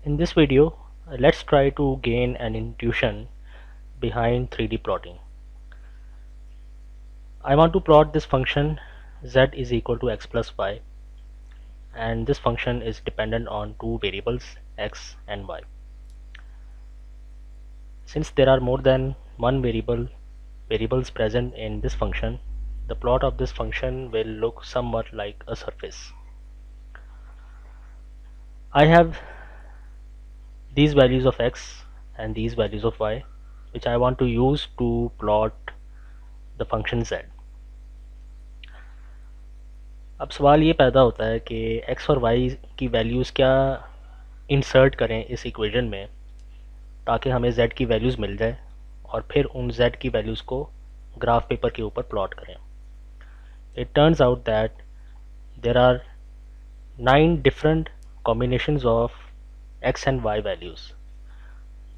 In this video, let's try to gain an intuition behind 3D plotting. I want to plot this function z is equal to x plus y, and this function is dependent on two variables x and y. Since there are more than one variables present in this function, the plot of this function will look somewhat like a surface. I have these values of x and these values of y, which I want to use to plot the function z. अब सवाल ये पैदा होता है कि x और y की values क्या इंसर्ट करें इस इक्वेशन में ताकि हमें z की वैल्यूज़ मिल जाए और फिर उन z की वैल्यूज़ को ग्राफ पेपर के ऊपर प्लॉट करें. It turns out that there are 9 different combinations of x and y values.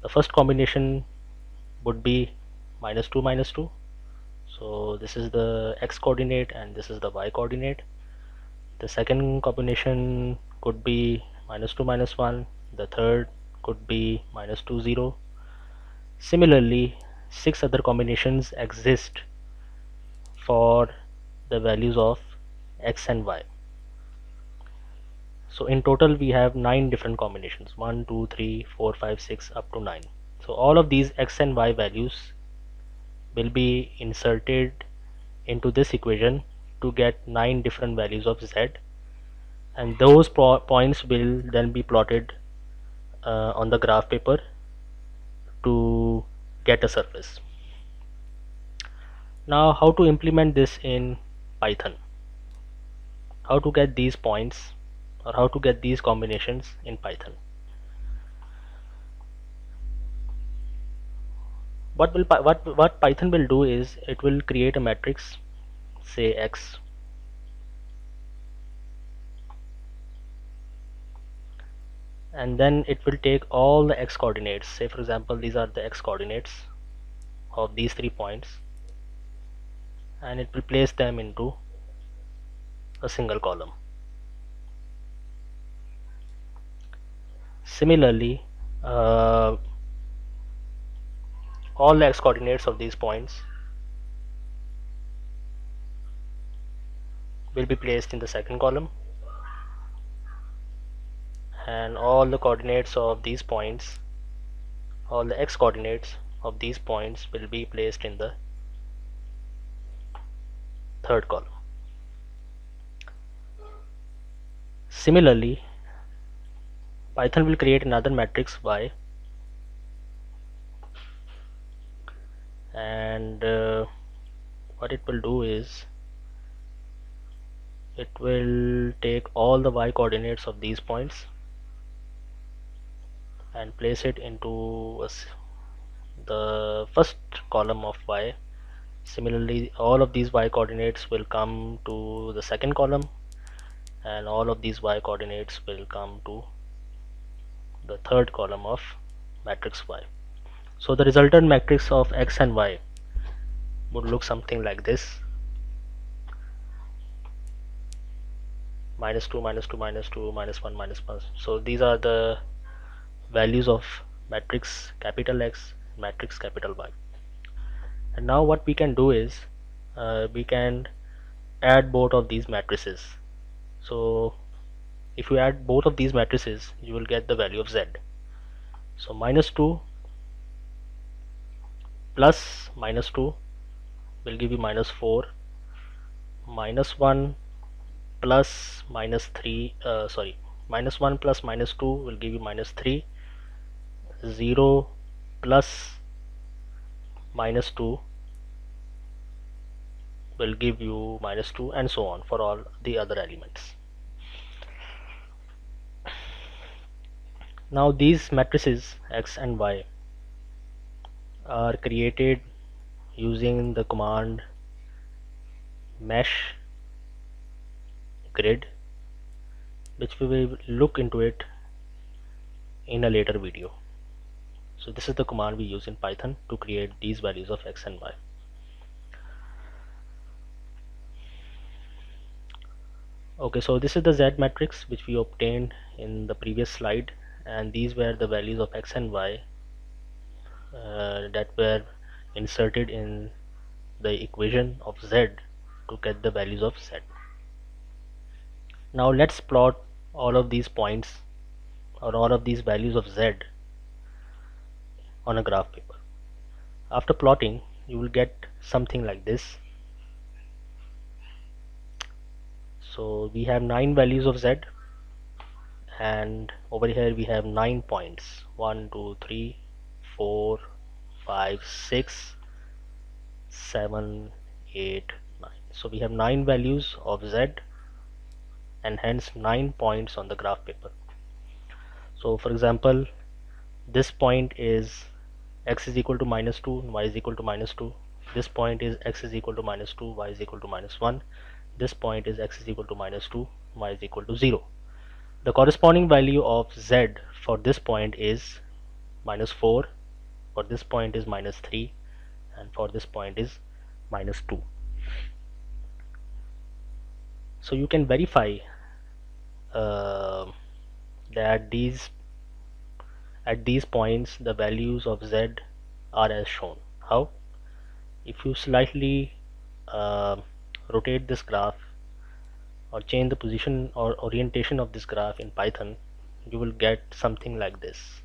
The first combination would be -2, -2. So this is the x coordinate and this is the y coordinate. The second combination could be -2, -1. The third could be -2, 0. Similarly, 6 other combinations exist for the values of x and y. So in total we have 9 different combinations, 1, 2, 3, 4, 5, 6 up to 9. So all of these x and y values will be inserted into this equation to get 9 different values of z, and those points will then be plotted on the graph paper to get a surface. Now how to implement this in Python, how to get these points or how to get these combinations in Python. What Python will do is it will create a matrix, say x, and then it will take all the x coordinates. Say for example these are the x coordinates of these 3 points, and it will place them into a single column. Similarly, all the x coordinates of these points will be placed in the second column, and all the coordinates of these points, all the x coordinates of these points will be placed in the third column. Similarly, Python will create another matrix y, and what it will do is it will take all the y coordinates of these points and place it into the first column of y. Similarly, all of these y coordinates will come to the second column, and all of these y coordinates will come to the third column of matrix y. So the resultant matrix of x and y would look something like this: -2, -2, -2, -1, -1. So these are the values of matrix capital X, matrix capital Y. And now what we can do is we can add both of these matrices. So if you add both of these matrices, you will get the value of z. So -2 plus -2 will give you -4, -1 plus -3, -1 plus -2 will give you -3, 0 plus -2 will give you -2, and so on for all the other elements. Now these matrices x and y are created using the command mesh grid, which we will look into it in a later video. So this is the command we use in Python to create these values of x and y. Okay, so this is the z matrix which we obtained in the previous slide, and these were the values of x and y that were inserted in the equation of z to get the values of z. Now let's plot all of these points or all of these values of z on a graph paper. After plotting, you will get something like this. So we have 9 values of z, and over here we have 9 points: 1 2 3 4 5 6 7 8 9. So we have 9 values of z and hence 9 points on the graph paper. So for example, this point is x is equal to -2 and y is equal to -2. This point is x is equal to -2, y is equal to -1. This point is x is equal to -2, y is equal to 0. The corresponding value of z for this point is -4, for this point is -3, and for this point is -2. So you can verify uh, that at these points the values of z are as shown. How? If you slightly rotate this graph or change the position or orientation of this graph in Python, you will get something like this.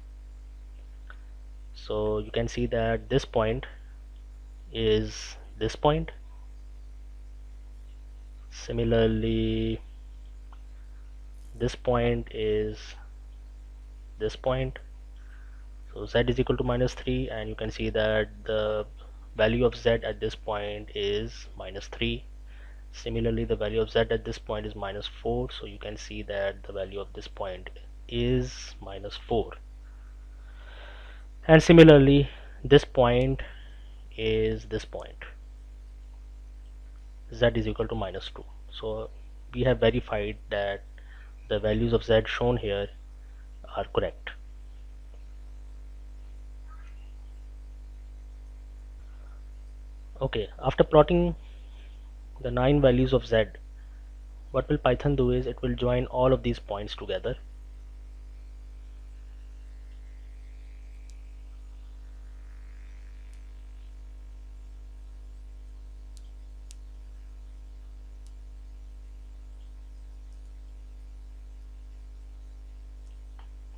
So you can see that this point is this point. Similarly, this point is this point. So z is equal to -3, and you can see that the value of z at this point is -3. Similarly, the value of z at this point is -4, so you can see that the value of this point is -4. And similarly, this point is this point, z is equal to -2. So we have verified that the values of z shown here are correct. Okay, after plotting the 9 values of z, what will Python do is it will join all of these points together.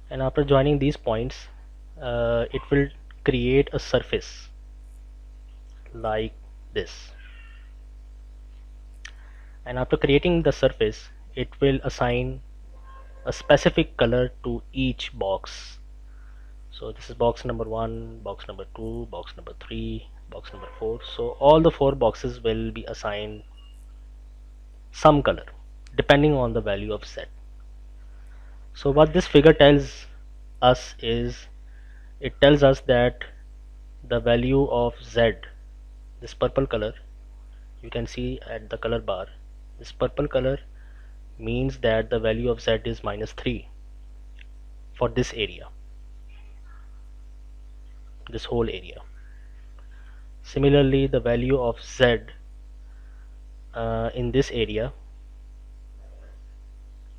And after joining these points, it will create a surface like this. And after creating the surface, it will assign a specific color to each box. So this is box number 1, box number 2, box number 3, box number 4. So all the 4 boxes will be assigned some color depending on the value of z. So what this figure tells us is, it tells us that the value of z, this purple color, you can see at the color bar, this purple color means that the value of z is -3 for this area, this whole area. Similarly, the value of z in this area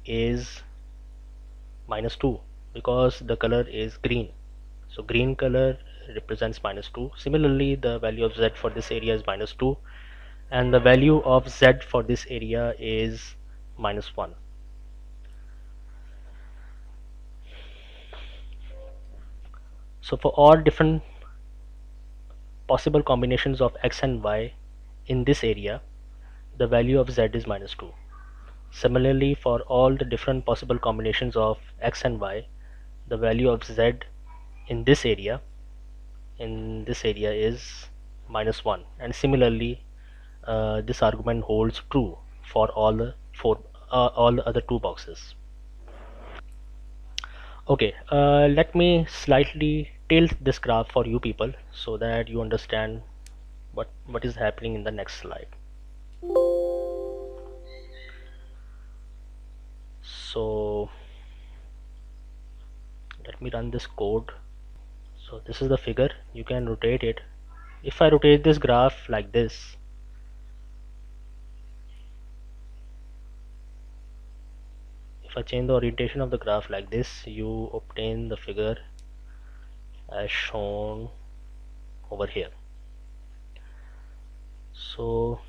is -2 because the color is green. So green color represents -2. Similarly, the value of z for this area is -2, and the value of z for this area is -1. So for all different possible combinations of x and y in this area, the value of z is -2. Similarly, for all the different possible combinations of x and y, the value of z in this area is -1. And similarly, this argument holds true for all the other 2 boxes. Okay, let me slightly tilt this graph for you people so that you understand what is happening in the next slide. So let me run this code. So this is the figure, you can rotate it. If I rotate this graph like this, if I change the orientation of the graph like this, you obtain the figure as shown over here. So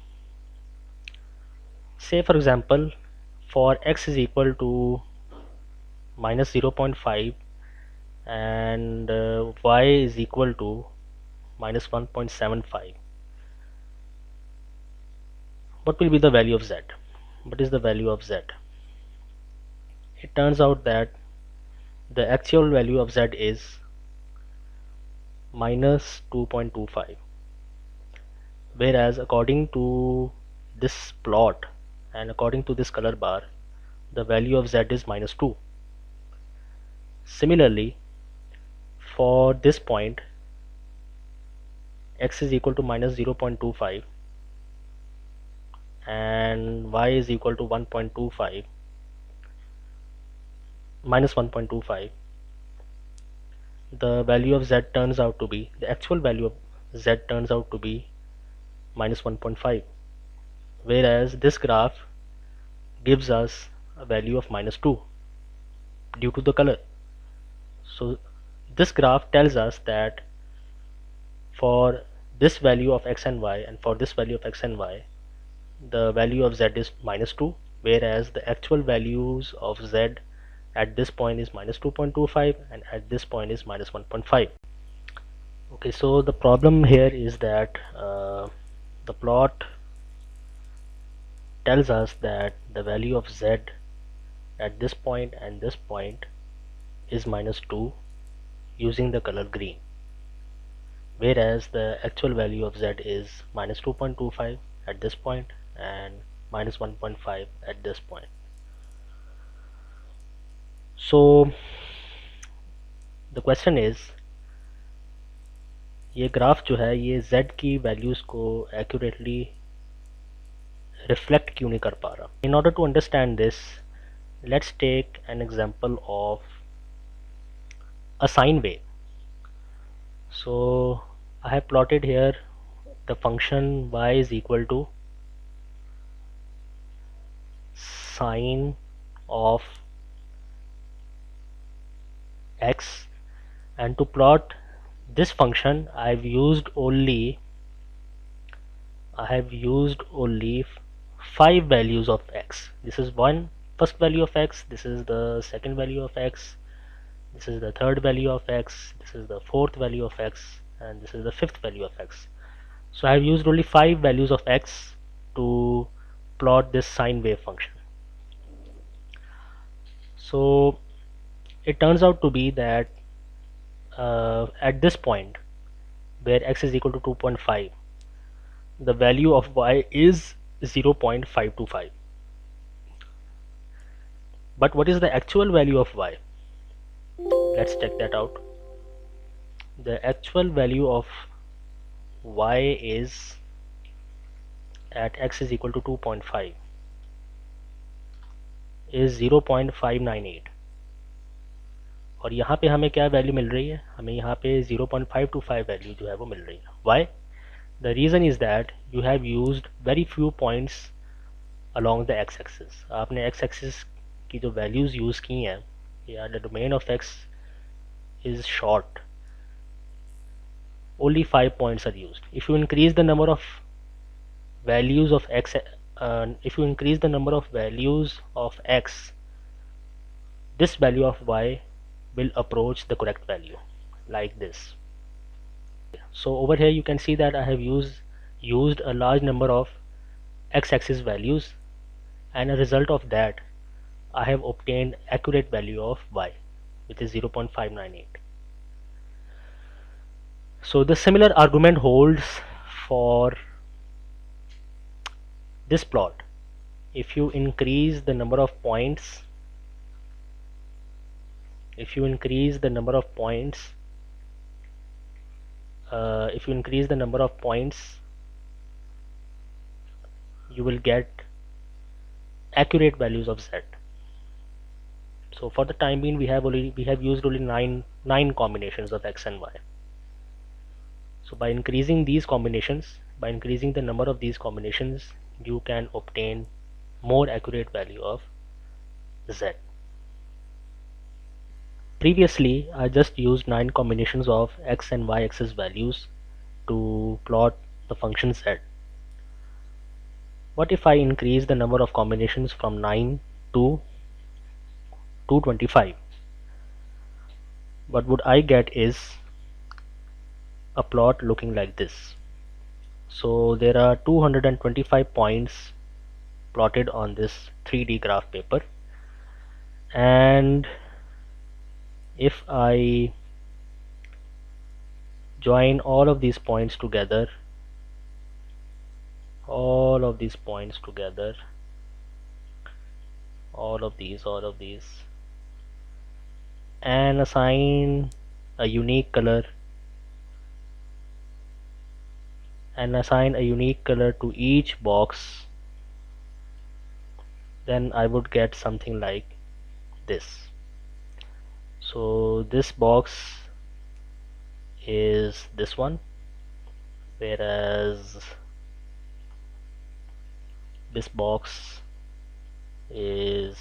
say for example, for x is equal to minus 0.5 and y is equal to minus 1.75, what will be the value of z? What is the value of z? It turns out that the actual value of z is minus 2.25, whereas according to this plot and according to this color bar, the value of z is minus 2. Similarly, for this point, x is equal to minus 0.25 and y is equal to 1.25 minus 1.25, the value of z turns out to be, the actual value of z turns out to be minus 1.5, whereas this graph gives us a value of minus 2 due to the color. So this graph tells us that for this value of x and y and for this value of x and y, the value of z is minus 2, whereas the actual values of z at this point is minus 2.25 and at this point is minus 1.5. Okay, so the problem here is that the plot tells us that the value of z at this point and this point is minus 2 using the color green, whereas the actual value of z is minus 2.25 at this point and minus 1.5 at this point. So the question is, ये graph जो है ये z की values को accurately reflect क्यों नहीं कर पा रहा? In order to understand this, let's take an example of a sine wave. So I have plotted here the function y is equal to sine of x, and to plot this function I have used only 5 values of x. This is first value of x, this is the second value of x, this is the third value of x, this is the fourth value of x, and this is the fifth value of x. So I have used only 5 values of x to plot this sine wave function. So it turns out to be that at this point where x is equal to 2.5, the value of y is 0.525. But what is the actual value of y? Let's check that out. The actual value of y is at x is equal to 2.5 is 0.598, और यहाँ पे हमें क्या value मिल रही है? हमें यहाँ पे 0.525 वैल्यू जो है वो मिल रही है. Why? The reason is that you have used very few points along the x-axis. आपने x-axis की जो values use की हैं, या the domain of x is short. Only 5 points are used. If you increase the number of values of x, this value of y will approach the correct value like this. So over here you can see that I have used a large number of x-axis values, and a result of that I have obtained accurate value of y, which is 0.598. So the similar argument holds for this plot. If you increase the number of points, you will get accurate values of z. So for the time being we have used only nine combinations of x and y. So by increasing these combinations, by increasing the number of these combinations, you can obtain more accurate value of z. Previously, I just used 9 combinations of x and y axis values to plot the function z. What if I increase the number of combinations from 9 to 225? What would I get is a plot looking like this. So there are 225 points plotted on this 3D graph paper, and if I join all of these points together, all of these points together, all of these, and assign a unique color to each box, then I would get something like this. So this box is this one, whereas this box is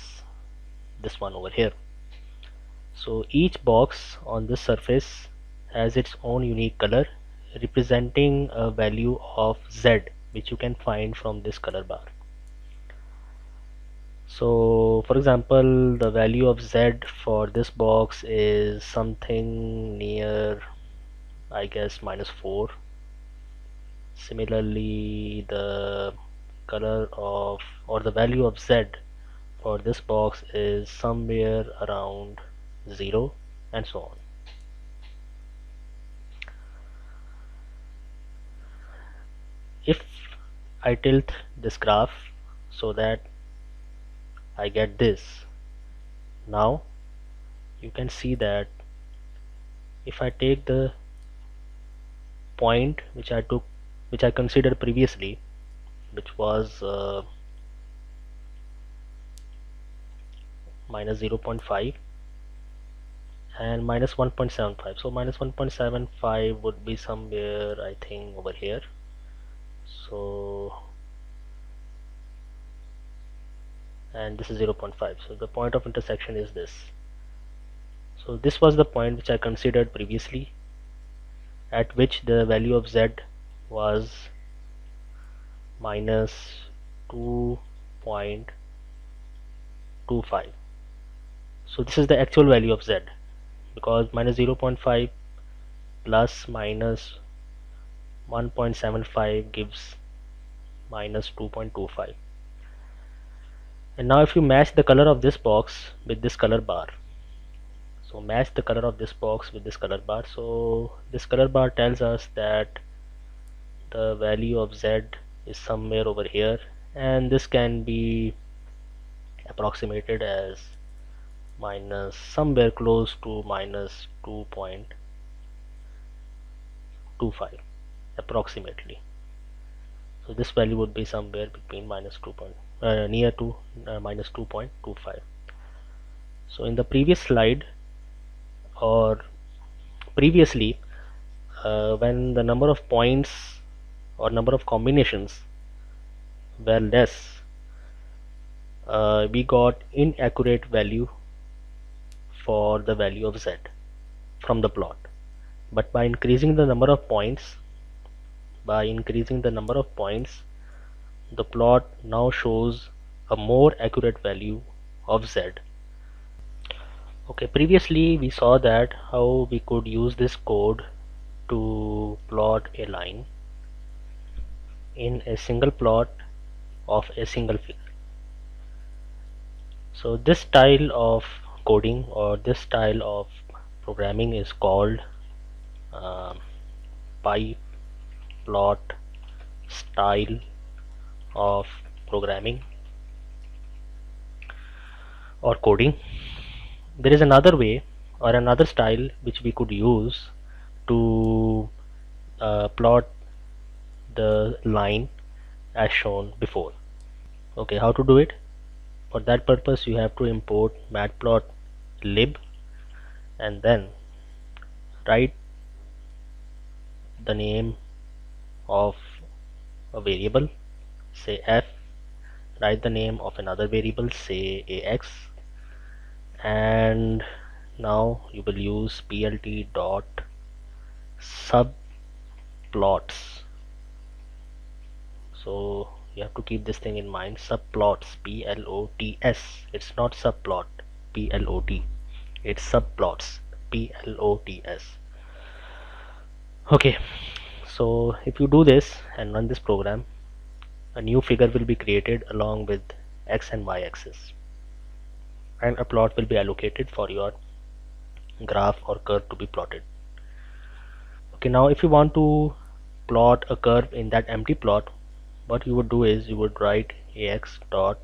this one over here. So each box on this surface has its own unique color representing a value of Z, which you can find from this color bar. So for example, the value of Z for this box is something near, I guess, -4. Similarly, the color of, or the value of Z for this box is somewhere around 0, and so on. If I tilt this graph so that I get this, now you can see that if I take the point which I considered previously, which was -0.5 and -1.75, so -1.75 would be somewhere, I think, over here. So, and this is 0.5, so the point of intersection is this. So this was the point which I considered previously, at which the value of Z was -2.25. So this is the actual value of Z, because -0.5 plus -1.75 gives -2.25. And now if you match the color of this box with this color bar, so match the color of this box with this color bar, so this color bar tells us that the value of Z is somewhere over here, and this can be approximated as minus somewhere close to -2.25 approximately. So this value would be somewhere between near to -2.25. So in the previous slide, or previously, when the number of points or number of combinations were less, we got inaccurate value for the value of Z from the plot. But by increasing the number of points, the plot now shows a more accurate value of Z. Okay, previously we saw that how we could use this code to plot a line in a single plot of a single figure. So this style of coding, or this style of programming, is called PyPlot style of programming or coding. There is another way or another style which we could use to plot the line as shown before. Okay, how to do it? For that purpose you have to import matplotlib and then write the name of a variable, say f, write the name of another variable, say ax, and Now you will use plt dot subplots. So you have to keep this thing in mind. Subplots, plots. It's not subplot, plot. It's subplots, plots. Okay, so if you do this and run this program, a new figure will be created along with x and y axis, and a plot will be allocated for your graph or curve to be plotted. Okay, now if you want to plot a curve in that empty plot, what you would do is you would write ax dot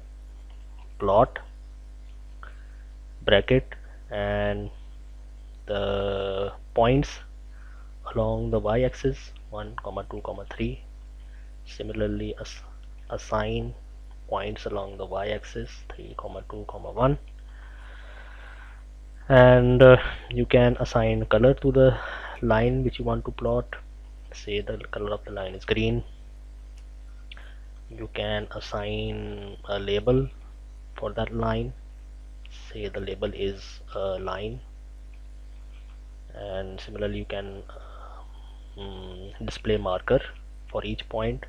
plot bracket and the points along the y-axis 1 comma 2 comma 3. Similarly, assign points along the y-axis 3 comma 2 comma 1, and you can assign color to the line which you want to plot. Say the color of the line is green. You can assign a label for that line. Say the label is a line, and similarly you can display marker for each point.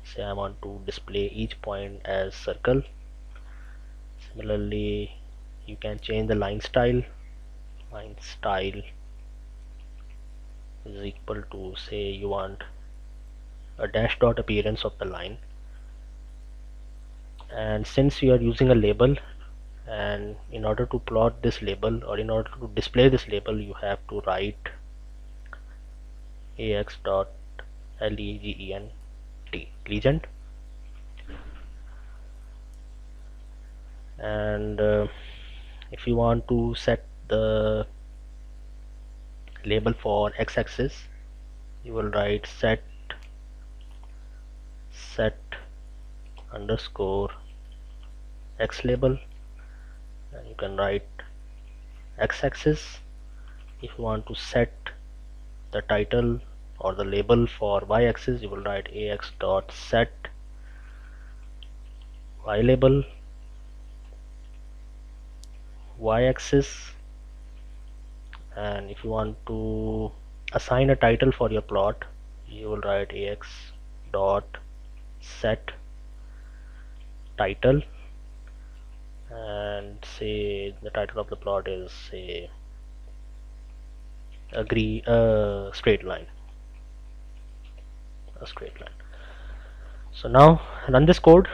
Say I want to display each point as circle. Similarly, you can change the line style. Line style is equal to, say you want a dash dot appearance of the line, and since you are using a label, and in order to plot this label or in order to display this label, you have to write ax dot legend legend, and if you want to set the label for x-axis, you will write set underscore x label, and you can write x-axis. If you want to set the title or the label for y-axis, you will write ax dot set y label y-axis. And if you want to assign a title for your plot, you will write ax dot set title, and say the title of the plot is, say, a straight line. So now run this code,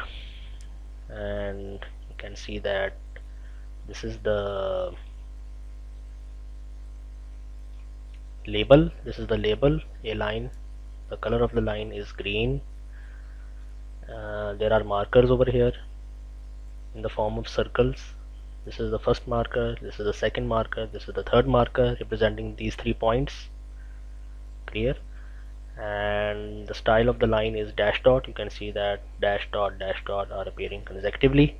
and you can see that this is the label. This is the label, a line. The color of the line is green. There are markers over here in the form of circles. This is the first marker, this is the second marker, this is the third marker, representing these 3 points. Clear? And the style of the line is dash dot. You can see that dash dot are appearing consecutively,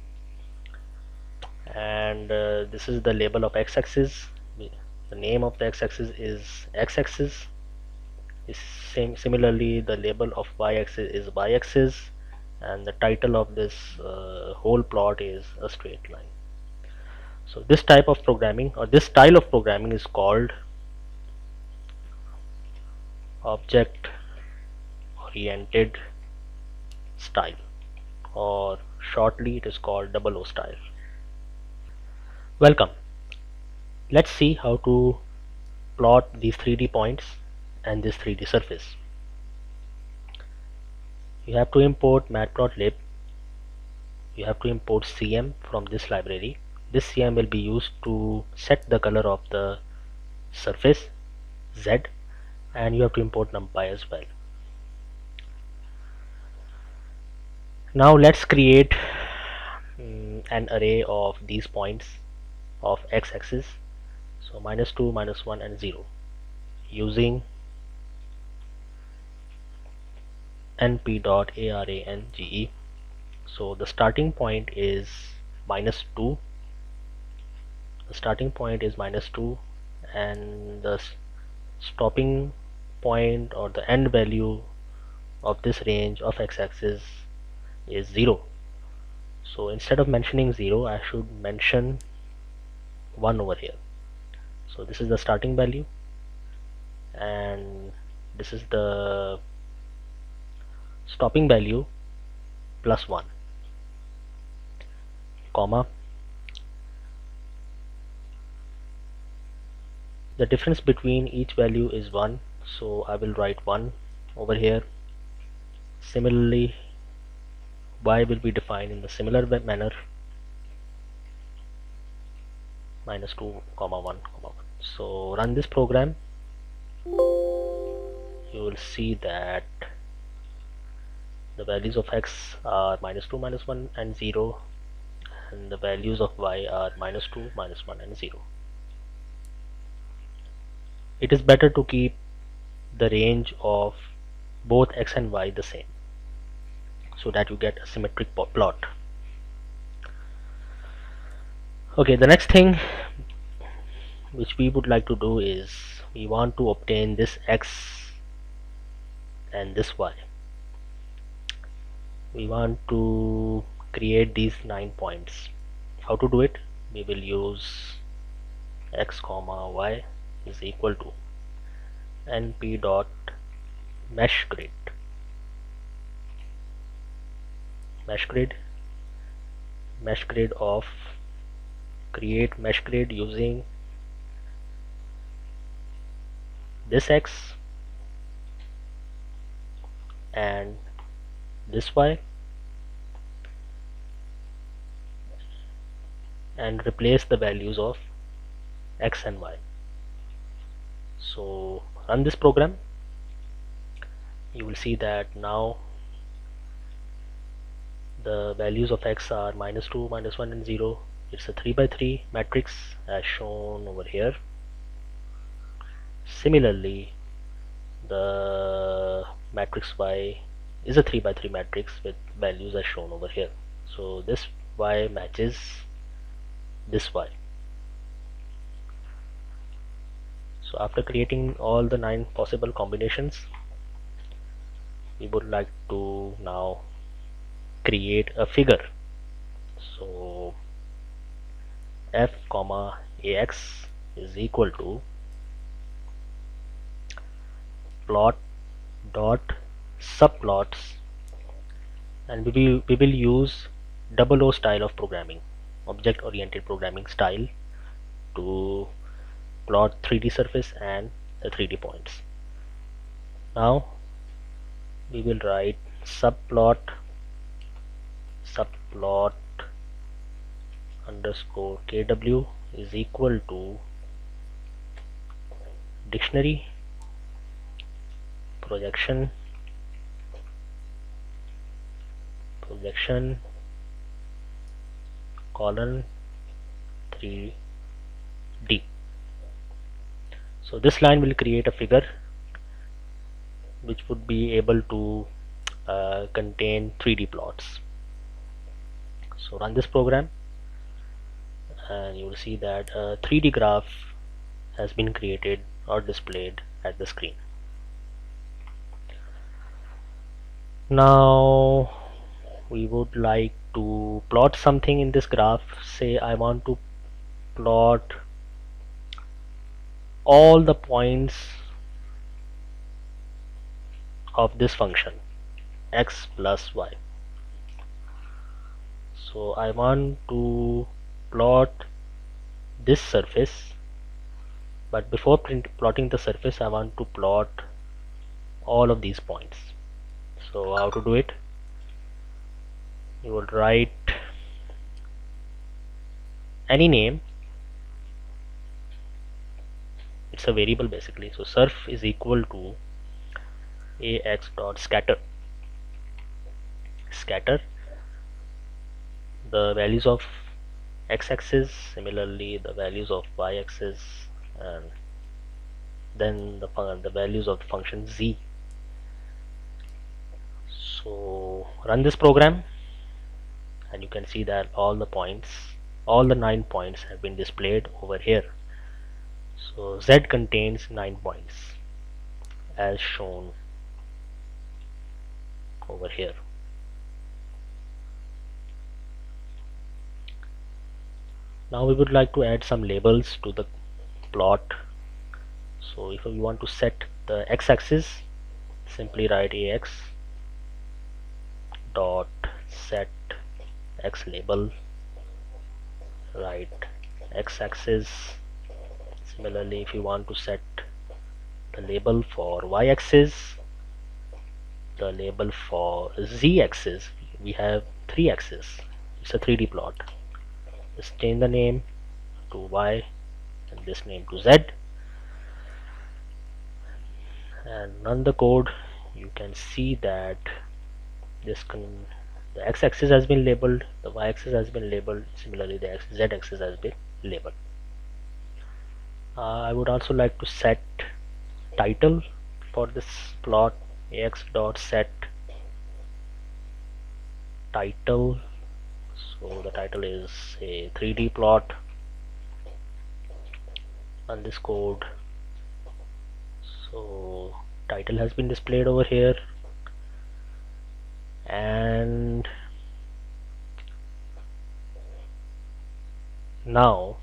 and this is the label of x-axis. The name of the x-axis is x-axis. Similarly, the label of y-axis is y-axis, and the title of this whole plot is a straight line. So this type of programming, or this style of programming, is called object oriented style, or shortly it is called O style. Welcome. Let's see how to plot these 3D points and this 3D surface. You have to import matplotlib. You have to import CM from this library. This CM will be used to set the color of the surface Z, and you have to import numpy as well. Now let's create an array of these points of x-axis. So -2, -1 and 0, using np.arange. So the starting point is -2. The starting point is -2, and the stopping point or the end value of this range of x-axis is 0. So instead of mentioning 0, I should mention 1 over here. So this is the starting value and this is the stopping value plus 1, comma, the difference between each value is 1, so I will write 1 over here. Similarly, y will be defined in the similar manner, minus 2 comma 1 comma 1. So run this program, you will see that the values of x are minus 2 minus 1 and 0, and the values of y are minus 2 minus 1 and 0. It is better to keep the range of both x and y the same so that you get a symmetric plot. Okay, the next thing which we would like to do is we want to obtain this x and this y. We want to create these 9 points. How to do it? We will use x comma y is equal to np dot mesh grid. Mesh grid of create mesh grid using this x and this y, and replace the values of x and y. So run this program, you will see that now the values of x are minus 2 minus 1 and 0. It's a 3 by 3 matrix as shown over here. Similarly, the matrix y is a 3 by 3 matrix with values as shown over here. So this y matches this y. So after creating all the 9 possible combinations, we would like to now create a figure. So f comma ax is equal to plot dot subplots, and we will use O style of programming, object oriented programming style, to plot 3D surface and the 3D points. Now we will write subplot underscore kw is equal to dictionary projection colon 3D. So this line will create a figure which would be able to contain 3D plots. So run this program and you will see that a 3D graph has been created or displayed at the screen. Now we would like to plot something in this graph. Say I want to plot all the points of this function x plus y. So I want to plot this surface, but before plotting the surface I want to plot all of these points. So how to do it? You will write any name, it's a variable basically. So surf is equal to ax dot scatter the values of x-axis, similarly the values of y-axis, and then the values of the function z. So run this program and you can see that all the 9 points have been displayed over here. So z contains 9 points as shown over here. Now we would like to add some labels to the plot. So if we want to set the x-axis, simply write ax dot set x label, write x-axis. Similarly, if you want to set the label for y-axis, the label for z-axis, we have three axes. It's a 3D plot. Just change the name to y and this name to z and run the code. You can see that the x-axis has been labeled, the y-axis has been labeled, similarly the z-axis has been labeled. I would also like to set title for this plot. Ax dot set title. So the title is a 3D plot. Run this code. So title has been displayed over here, and now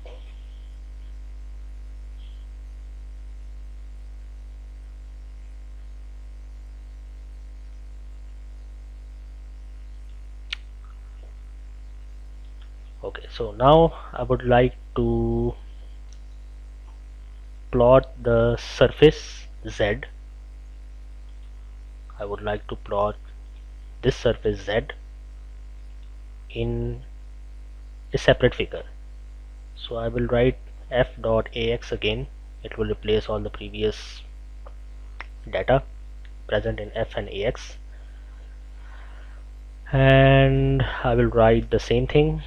okay, so now I would like to plot the surface Z. I would like to plot this surface Z in a separate figure. So I will write f dot ax again. It will replace all the previous data present in f and ax, and I will write the same thing,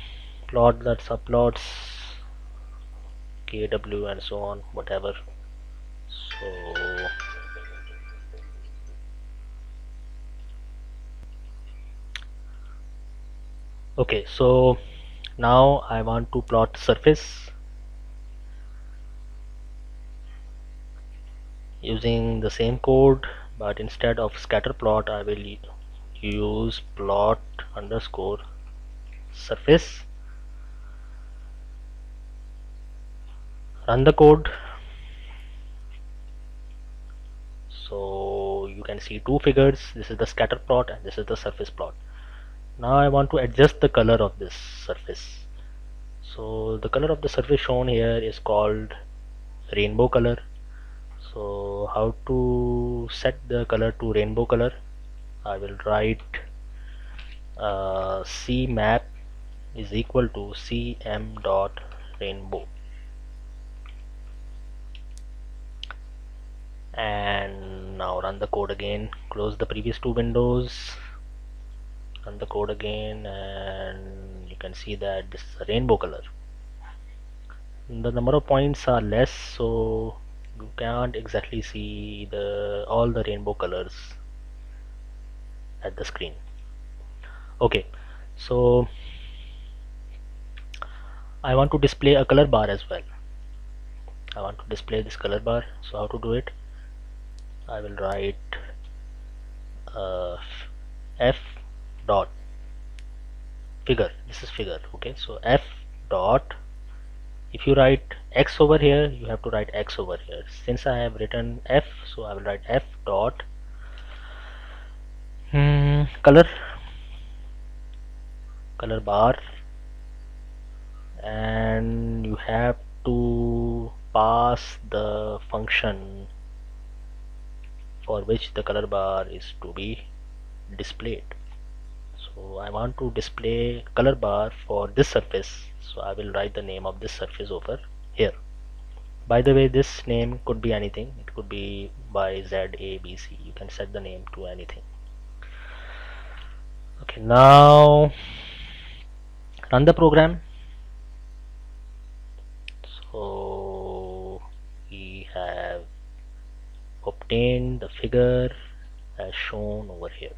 plot that subplots kw and so on, whatever. So okay, so now I want to plot surface using the same code, but instead of scatter plot I will use plot underscore surface. Run the code. So you can see two figures. This is the scatter plot and this is the surface plot. Now I want to adjust the color of this surface. So the color of the surface shown here is called rainbow color. So how to set the color to rainbow color? I will write cmap is equal to cm dot rainbow, and now run the code again. Close the previous two windows, run the code again, and you can see that this is a rainbow color. The number of points are less, so you can't exactly see all the rainbow colors at the screen. Okay, so I want to display a color bar as well. I want to display this color bar. So how to do it? I will write uh, f dot figure. This is figure. Okay, so f dot, if you write x over here, you have to write x over here. Since I have written f, so I will write f dot color bar, and you have to pass the function for which the color bar is to be displayed. So I want to display color bar for this surface, so I will write the name of this surface over here. By the way, this name could be anything. It could be y, z, a, b, c. You can set the name to anything. Okay, now run the program. So we have obtained the figure as shown over here.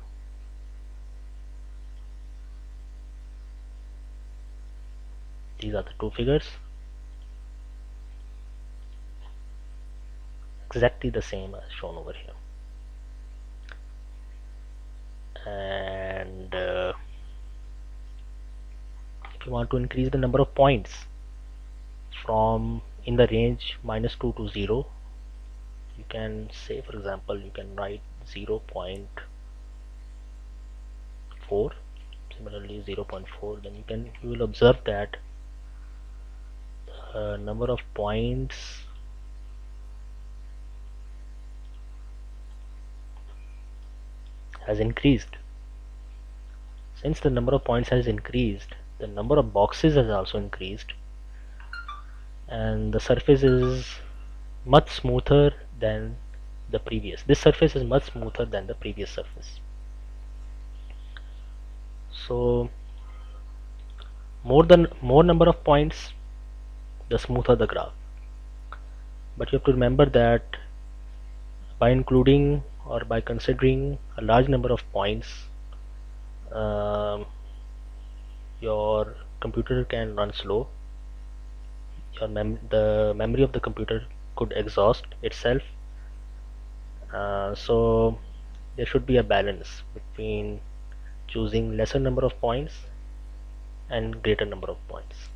These are the two figures, exactly the same as shown over here. And if you want to increase the number of points, from in the range -2 to 0. You can say, for example, you can write 0.4, similarly 0.4. Then you will observe that number of points has increased. Since the number of points has increased, the number of boxes has also increased, and the surface is much smoother than the previous. This surface is much smoother than the previous surface. So more number of points, the smoother the graph. But you have to remember that by including or by considering a large number of points, um, your computer can run slow. The memory of the computer could exhaust itself. So there should be a balance between choosing lesser number of points and greater number of points.